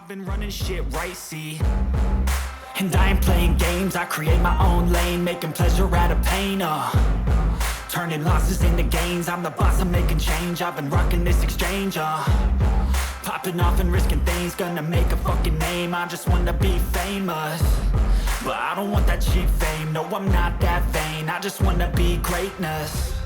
I've been running shit right, see. And I ain't playing games, I create my own lane, making pleasure out of pain, turning losses into gains, I'm the boss, I'm making change, I've been rocking this exchange, popping off and risking things, gonna make a fucking name, I just wanna be famous. But I don't want that cheap fame, no I'm not that vain, I just wanna be greatness.